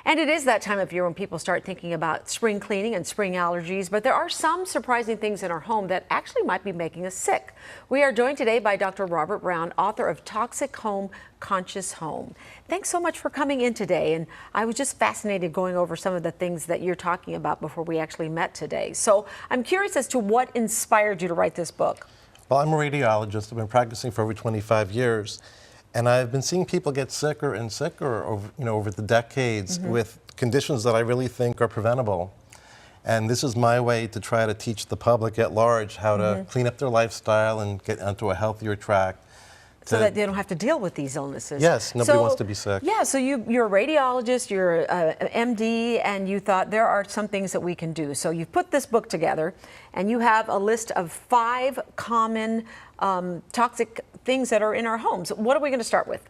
And it is that time of year when people start thinking about spring cleaning and spring allergies, but there are some surprising things in our home that actually might be making us sick. We are joined today by Dr. RobBrown, author of Toxic Home, Conscious Home. Thanks so much for coming in today. And I was just fascinated going over some of the things that you're talking about before we actually met today. So I'm curious as to what inspired you to write this book. Well, I'm a radiologist. I've been practicing for over 25 years. And I've been seeing people get sicker and sicker over the decades with conditions that I really think are preventable. And this is my way to try to teach the public at large how to clean up their lifestyle and get onto a healthier track. So that they don't have to deal with these illnesses. Yes, nobody wants to be sick. Yeah, so you're a radiologist, you're an MD, and you thought there are some things that we can do. So you've put this book together, and you have a list of 5 common toxic things that are in our homes. What are we going to start with?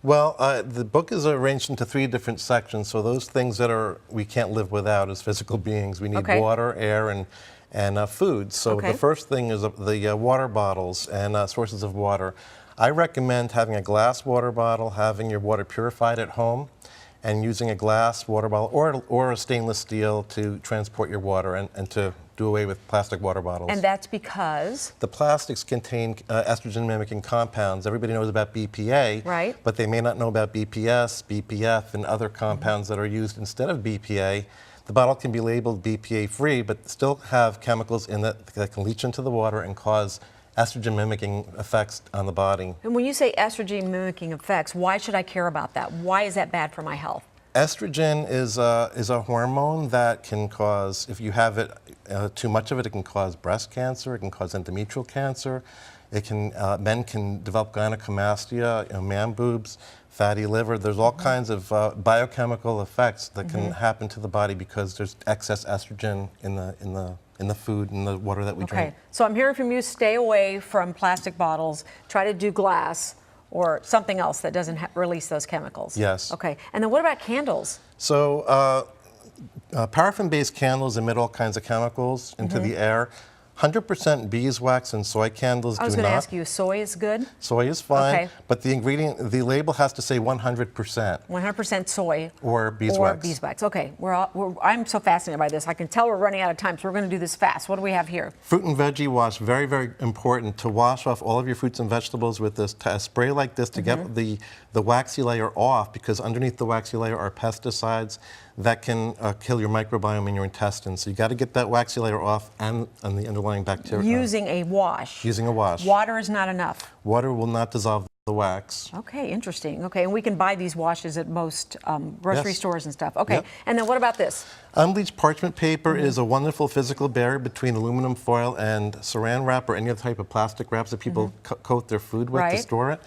Well, the book is arranged into 3 different sections. So those things that we can't live without as physical beings. We need water, air, and food. So the first thing is the water bottles and sources of water. I recommend having a glass water bottle, having your water purified at home, and using a glass water bottle or a stainless steel to transport your water and to do away with plastic water bottles. And that's because? The plastics contain estrogen-mimicking compounds. Everybody knows about BPA, right, but they may not know about BPS, BPF, and other compounds that are used instead of BPA. The bottle can be labeled BPA-free, but still have chemicals in it that can leach into the water and cause estrogen-mimicking effects on the body. And when you say estrogen-mimicking effects, why should I care about that? Why is that bad for my health? Estrogen is a hormone that can cause, if you have it, too much of it, it can cause breast cancer, it can cause endometrial cancer, it can, men can develop gynecomastia, man boobs, fatty liver. There's all kinds of biochemical effects that can happen to the body because there's excess estrogen in the food and the water that we drink. Okay, so I'm hearing from you, stay away from plastic bottles, try to do glass or something else that doesn't release those chemicals. Yes. Okay, and then what about candles? So paraffin-based candles emit all kinds of chemicals into the air. 100% beeswax and soy candles do not. I was going to ask you, soy is good? Soy is fine, but the label has to say 100%. 100% soy. Or beeswax. Or beeswax. Okay, I'm so fascinated by this. I can tell we're running out of time, so we're going to do this fast. What do we have here? Fruit and veggie wash, very, very important to wash off all of your fruits and vegetables with this, a spray like this to get the waxy layer off, because underneath the waxy layer are pesticides that can kill your microbiome in your intestines. So you got to get that waxy layer off and the underlying bacteria. Using a wash. Using a wash. Water is not enough. Water will not dissolve the wax. Okay, interesting. Okay, and we can buy these washes at most grocery stores and stuff. Okay, and then what about this? Unbleached parchment paper is a wonderful physical barrier between aluminum foil and saran wrap or any other type of plastic wraps that people coat their food with to store it.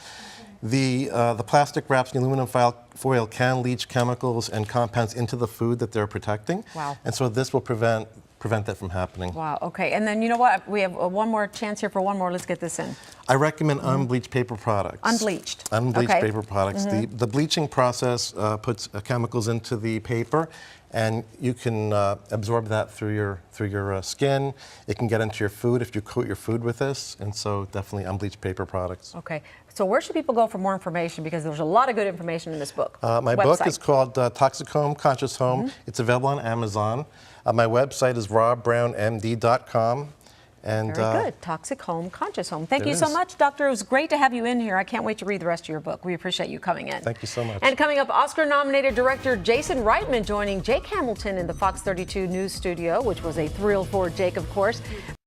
The plastic wraps and the aluminum foil can leach chemicals and compounds into the food that they're protecting. Wow. And so this will prevent that from happening. Wow, okay. And then you know what? We have one more chance here for one more. Let's get this in. I recommend unbleached paper products. Unbleached. Unbleached paper products. The bleaching process puts chemicals into the paper, and you can absorb that through your skin. It can get into your food if you coat your food with this, and so definitely unbleached paper products. Okay. So where should people go for more information? Because there's a lot of good information in this book. My book is called Toxic Home, Conscious Home. It's available on Amazon. My website is robbrownmd.com. And, very good. Toxic Home, Conscious Home. Thank you so much, Doctor. It was great to have you in here. I can't wait to read the rest of your book. We appreciate you coming in. Thank you so much. And coming up, Oscar-nominated director Jason Reitman joining Jake Hamilton in the Fox 32 News studio, which was a thrill for Jake, of course.